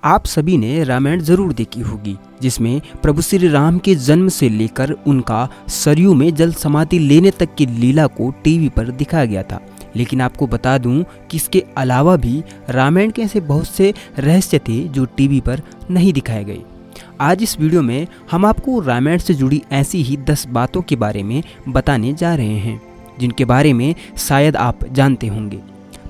आप सभी ने रामायण जरूर देखी होगी, जिसमें प्रभु श्री राम के जन्म से लेकर उनका सरयू में जल समाधि लेने तक की लीला को टीवी पर दिखाया गया था। लेकिन आपको बता दूं कि इसके अलावा भी रामायण के ऐसे बहुत से रहस्य थे जो टीवी पर नहीं दिखाए गए। आज इस वीडियो में हम आपको रामायण से जुड़ी ऐसी ही 10 बातों के बारे में बताने जा रहे हैं, जिनके बारे में शायद आप जानते होंगे।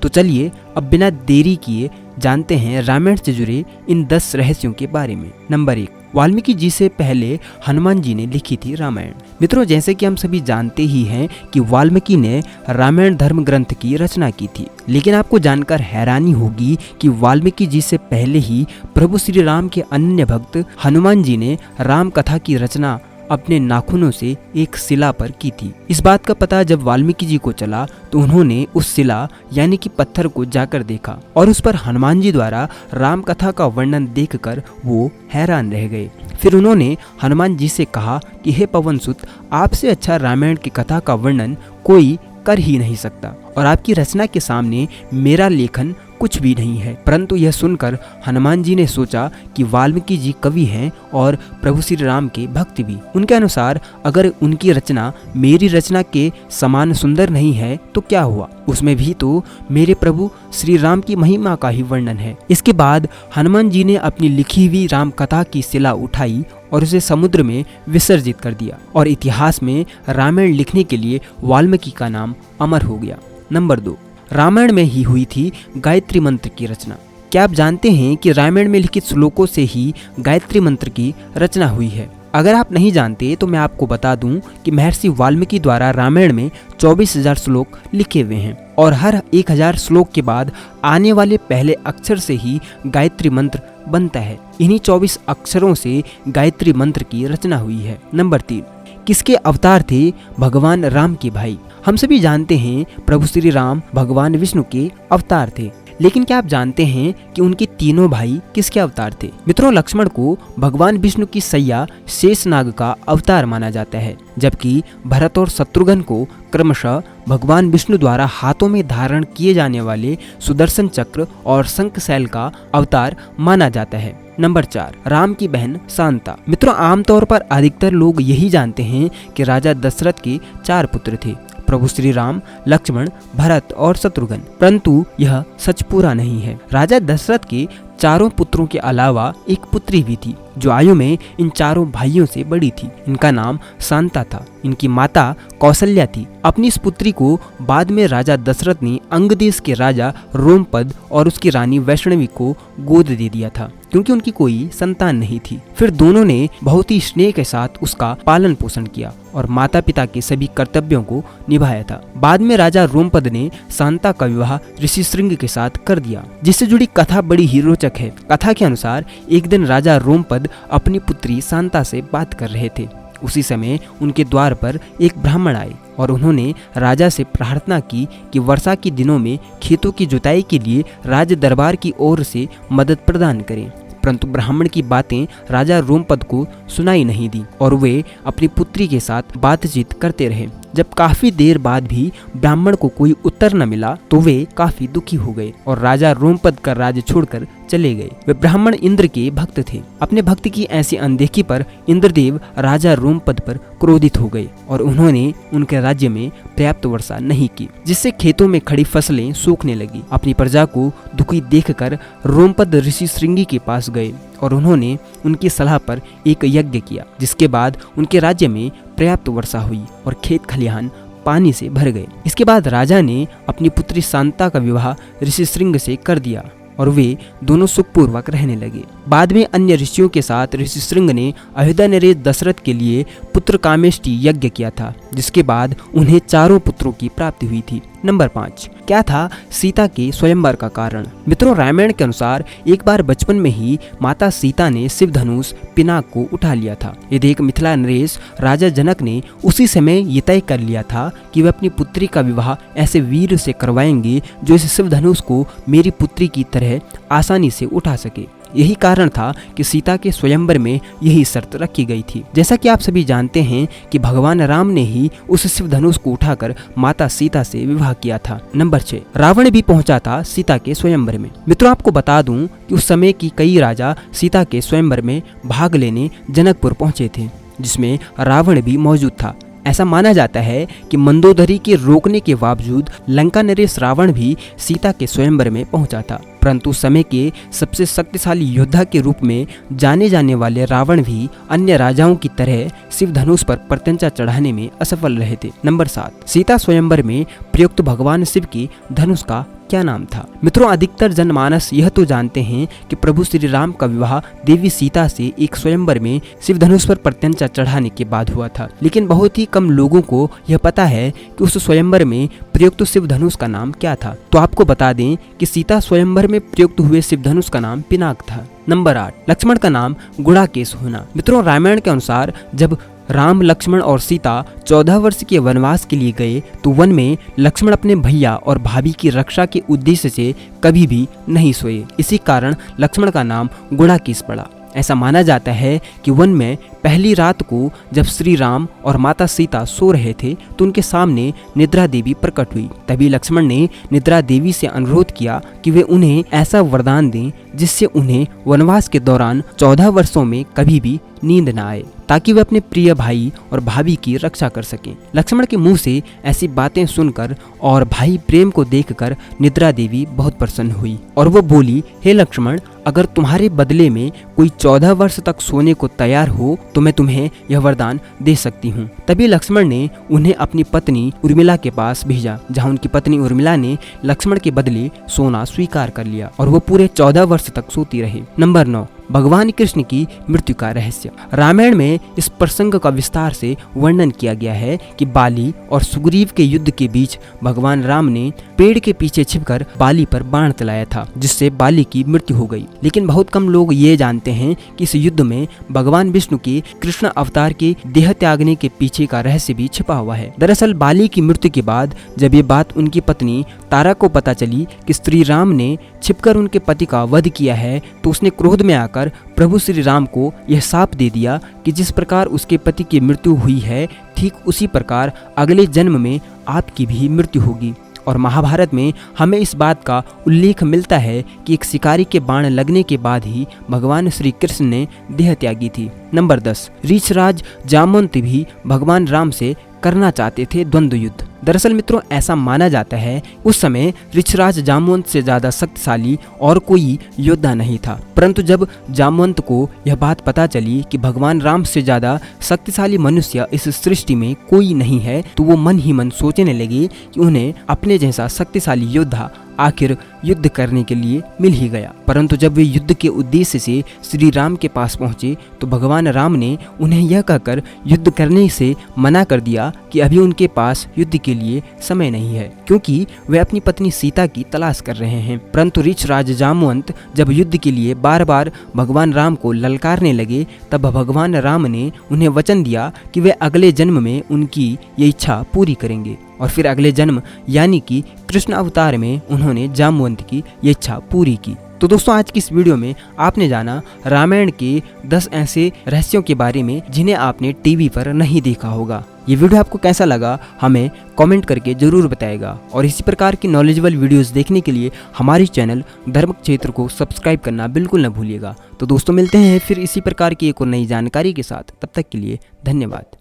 तो चलिए अब बिना देरी किए जानते हैं रामायण से जुड़े इन 10 रहस्यों के बारे में। नंबर 1, वाल्मीकि जी से पहले हनुमान जी ने लिखी थी रामायण। मित्रों, जैसे कि हम सभी जानते ही हैं कि वाल्मीकि ने रामायण धर्म ग्रंथ की रचना की थी, लेकिन आपको जानकर हैरानी होगी कि वाल्मीकि जी से पहले ही प्रभु श्री राम के अनन्य भक्त हनुमान जी ने राम कथा की रचना अपने नाखूनों से एक शिला पर की थी। इस बात का पता जब वाल्मीकि जी को चला तो उन्होंने उस शिला यानी कि पत्थर को जाकर देखा और उस पर हनुमान जी द्वारा राम कथा का वर्णन देखकर वो हैरान रह गए। फिर उन्होंने हनुमान जी से कहा कि हे पवन सुत, आपसे अच्छा रामायण की कथा का वर्णन कोई कर ही नहीं सकता और आपकी रचना के सामने मेरा लेखन कुछ भी नहीं है। परंतु यह सुनकर हनुमान जी ने सोचा कि वाल्मीकि जी कवि हैं और प्रभु श्री राम के भक्त भी। उनके अनुसार अगर उनकी रचना मेरी रचना के समान सुंदर नहीं है तो क्या हुआ, उसमें भी तो मेरे प्रभु श्री राम की महिमा का ही वर्णन है। इसके बाद हनुमान जी ने अपनी लिखी हुई राम कथा की शिला उठाई और उसे समुद्र में विसर्जित कर दिया और इतिहास में रामायण लिखने के लिए वाल्मीकि का नाम अमर हो गया। नंबर 2, रामायण में ही हुई थी गायत्री मंत्र की रचना। क्या आप जानते हैं कि रामायण में लिखित श्लोकों से ही गायत्री मंत्र की रचना हुई है? अगर आप नहीं जानते तो मैं आपको बता दूं कि महर्षि वाल्मीकि द्वारा रामायण में 24,000 श्लोक लिखे हुए हैं और हर 1,000 श्लोक के बाद आने वाले पहले अक्षर से ही गायत्री मंत्र बनता है। इन्हीं 24 अक्षरों से गायत्री मंत्र की रचना हुई है। नंबर 3, किसके अवतार थे भगवान राम के भाई? हम सभी जानते हैं प्रभु श्री राम भगवान विष्णु के अवतार थे, लेकिन क्या आप जानते हैं कि उनके तीनों भाई किसके अवतार थे? मित्रों, लक्ष्मण को भगवान विष्णु की सैया शेषनाग का अवतार माना जाता है, जबकि भरत और शत्रुघ्न को क्रमशः भगवान विष्णु द्वारा हाथों में धारण किए जाने वाले सुदर्शन चक्र और शंखशैल का अवतार माना जाता है। नंबर 4, राम की बहन शांता। मित्रों, आमतौर पर अधिकतर लोग यही जानते हैं कि राजा दशरथ के 4 पुत्र थे, प्रभु श्री राम, लक्ष्मण, भरत और शत्रुघ्न। परंतु यह सच पूरा नहीं है। राजा दशरथ के 4 पुत्रों के अलावा एक पुत्री भी थी जो आयु में इन 4 भाइयों से बड़ी थी। इनका नाम शांता था। इनकी माता कौशल्या थी। अपनी इस पुत्री को बाद में राजा दशरथ ने अंग देश के राजा रोमपद और उसकी रानी वैष्णवी को गोद दे दिया था, क्योंकि उनकी कोई संतान नहीं थी। फिर दोनों ने बहुत ही स्नेह के साथ उसका पालन पोषण किया और माता पिता के सभी कर्तव्यों को निभाया था। बाद में राजा रोमपद ने शांता का विवाह ऋषि श्रृंग के साथ कर दिया, जिससे जुड़ी कथा बड़ी ही रोचक है। कथा के अनुसार एक दिन राजा रोमपद अपनी पुत्री शांता से बात कर रहे थे। उसी समय उनके द्वार पर एक ब्राह्मण आए और उन्होंने राजा से प्रार्थना की कि वर्षा के दिनों में खेतों की जुताई के लिए राज दरबार की ओर से मदद प्रदान करें। परंतु ब्राह्मण की बातें राजा रोमपद को सुनाई नहीं दी और वे अपनी पुत्री के साथ बातचीत करते रहे। जब काफी देर बाद भी ब्राह्मण को कोई उत्तर न मिला तो वे काफी दुखी हो गए और राजा रोमपद का राज्य छोड़कर चले गए। वे ब्राह्मण इंद्र के भक्त थे। अपने भक्त की ऐसी अनदेखी पर इंद्रदेव राजा रोमपद पर क्रोधित हो गए और उन्होंने उनके राज्य में पर्याप्त वर्षा नहीं की, जिससे खेतों में खड़ी फसलें सूखने लगी। अपनी प्रजा को दुखी देखकर रोमपद ऋषि श्रृंगी के पास गए और उन्होंने उनकी सलाह पर एक यज्ञ किया, जिसके बाद उनके राज्य में पर्याप्त वर्षा हुई और खेत खलिहान पानी से भर गए। इसके बाद राजा ने अपनी पुत्री शांता का विवाह ऋषि श्रृंग से कर दिया और वे दोनों सुखपूर्वक रहने लगे। बाद में अन्य ऋषियों के साथ ऋषि श्रृंग ने अयोध्या नरेश दशरथ के लिए पुत्र कामेष्टि यज्ञ किया था, जिसके बाद उन्हें 4 पुत्रों की प्राप्ति हुई थी। नंबर 5, क्या था सीता के स्वयंवर का कारण? मित्रों, रामायण के अनुसार एक बार बचपन में ही माता सीता ने शिव धनुष पिनाक को उठा लिया था। ये देख मिथिला नरेश राजा जनक ने उसी समय ये तय कर लिया था कि वे अपनी पुत्री का विवाह ऐसे वीर से करवाएंगे जो इस शिव धनुष को मेरी पुत्री की तरह आसानी से उठा सके। यही कारण था कि सीता के स्वयंवर में यही शर्त रखी गई थी। जैसा कि आप सभी जानते हैं कि भगवान राम ने ही उस शिव धनुष को उठाकर माता सीता से विवाह किया था। नंबर 6, रावण भी पहुंचा था सीता के स्वयंवर में। मित्रों, आपको बता दूं कि उस समय की कई राजा सीता के स्वयंवर में भाग लेने जनकपुर पहुंचे थे, जिसमें रावण भी मौजूद था। ऐसा माना जाता है कि मंदोदरी के रोकने के बावजूद लंका नरेश रावण भी सीता के स्वयंवर में पहुंचा था, परंतु समय के सबसे शक्तिशाली योद्धा के रूप में जाने जाने वाले रावण भी अन्य राजाओं की तरह शिव धनुष पर प्रत्यंचा चढ़ाने में असफल रहे थे। नंबर 7, सीता स्वयंवर में प्रयुक्त भगवान शिव की धनुष का क्या नाम था? मित्रों, अधिकतर जनमानस यह तो जानते हैं कि प्रभु श्री राम का विवाह देवी सीता से एक स्वयंवर में शिव धनुष पर प्रत्यंचा चढ़ाने के बाद हुआ था, लेकिन बहुत ही कम लोगों को यह पता है कि उस स्वयंवर में प्रयुक्त शिव धनुष का नाम क्या था। तो आपको बता दें कि सीता स्वयंवर में प्रयुक्त हुए शिव धनुष का नाम पिनाक था। नंबर 8, लक्ष्मण का नाम गुड़ाकेश होना। मित्रों, रामायण के अनुसार जब राम, लक्ष्मण और सीता 14 वर्ष के वनवास के लिए गए तो वन में लक्ष्मण अपने भैया और भाभी की रक्षा के उद्देश्य से कभी भी नहीं सोए। इसी कारण लक्ष्मण का नाम गुड़ाकेश पड़ा। ऐसा माना जाता है कि वन में पहली रात को जब श्री राम और माता सीता सो रहे थे तो उनके सामने निद्रा देवी प्रकट हुई। तभी लक्ष्मण ने निद्रा देवी से अनुरोध किया कि वे उन्हें ऐसा वरदान दें जिससे उन्हें वनवास के दौरान 14 वर्षों में कभी भी नींद न आए, ताकि वे अपने प्रिय भाई और भाभी की रक्षा कर सकें। लक्ष्मण के मुंह से ऐसी बातें सुनकर और भाई प्रेम को देखकर निद्रा देवी बहुत प्रसन्न हुई और वो बोली, हे लक्ष्मण, अगर तुम्हारे बदले में कोई 14 वर्ष तक सोने को तैयार हो तो मैं तुम्हें यह वरदान दे सकती हूँ। तभी लक्ष्मण ने उन्हें अपनी पत्नी उर्मिला के पास भेजा, जहाँ उनकी पत्नी उर्मिला ने लक्ष्मण के बदले सोना स्वीकार कर लिया और वो पूरे 14 वर्ष तक सोती रही। नंबर 9, भगवान कृष्ण की मृत्यु का रहस्य। रामायण में इस प्रसंग का विस्तार से वर्णन किया गया है कि बाली और सुग्रीव के युद्ध के बीच भगवान राम ने पेड़ के पीछे छिपकर बाली पर बाण चलाया था, जिससे बाली की मृत्यु हो गई। लेकिन बहुत कम लोग ये जानते हैं कि इस युद्ध में भगवान विष्णु के कृष्ण अवतार के देह त्यागने के पीछे का रहस्य भी छिपा हुआ है। दरअसल बाली की मृत्यु के बाद जब ये बात उनकी पत्नी तारा को पता चली कि श्री राम ने छिपकर उनके पति का वध किया है, तो उसने क्रोध में आकर प्रभु श्री राम को यह शाप दे दिया कि जिस प्रकार उसके पति की मृत्यु हुई है, ठीक उसी प्रकार अगले जन्म में आपकी भी मृत्यु होगी। और महाभारत में हमें इस बात का उल्लेख मिलता है कि एक शिकारी के बाण लगने के बाद ही भगवान श्री कृष्ण ने देह त्यागी थी। नंबर 10, ऋषराज जामवंत भी भगवान राम से करना चाहते थे द्वंद्व युद्ध। दरअसल मित्रों, ऐसा माना जाता है उस समय ऋषराज जामवंत से ज्यादा शक्तिशाली और कोई योद्धा नहीं था, परंतु जब जामवंत को यह बात पता चली कि भगवान राम से ज्यादा शक्तिशाली मनुष्य इस सृष्टि में कोई नहीं है, तो वो मन ही मन सोचने लगे कि उन्हें अपने जैसा शक्तिशाली योद्धा आखिर युद्ध करने के लिए मिल ही गया। परंतु जब वे युद्ध के उद्देश्य से श्री राम के पास पहुंचे तो भगवान राम ने उन्हें यह कहकर युद्ध करने से मना कर दिया कि अभी उनके पास युद्ध के लिए समय नहीं है, क्योंकि वे अपनी पत्नी सीता की तलाश कर रहे हैं। परंतु ऋषराज जामवंत जब युद्ध के लिए बार बार भगवान राम को ललकारने लगे, तब भगवान राम ने उन्हें वचन दिया कि वे अगले जन्म में उनकी ये इच्छा पूरी करेंगे। और फिर अगले जन्म यानी कि कृष्ण अवतार में उन्होंने जामवंत की ये इच्छा पूरी की। तो दोस्तों, आज की इस वीडियो में आपने जाना रामायण के 10 ऐसे रहस्यों के बारे में जिन्हें आपने टीवी पर नहीं देखा होगा। ये वीडियो आपको कैसा लगा हमें कमेंट करके जरूर बताएगा और इसी प्रकार की नॉलेजेबल वीडियोस देखने के लिए हमारे चैनल धर्म क्षेत्र को सब्सक्राइब करना बिल्कुल न भूलिएगा। तो दोस्तों, मिलते हैं फिर इसी प्रकार की एक और नई जानकारी के साथ। तब तक के लिए धन्यवाद।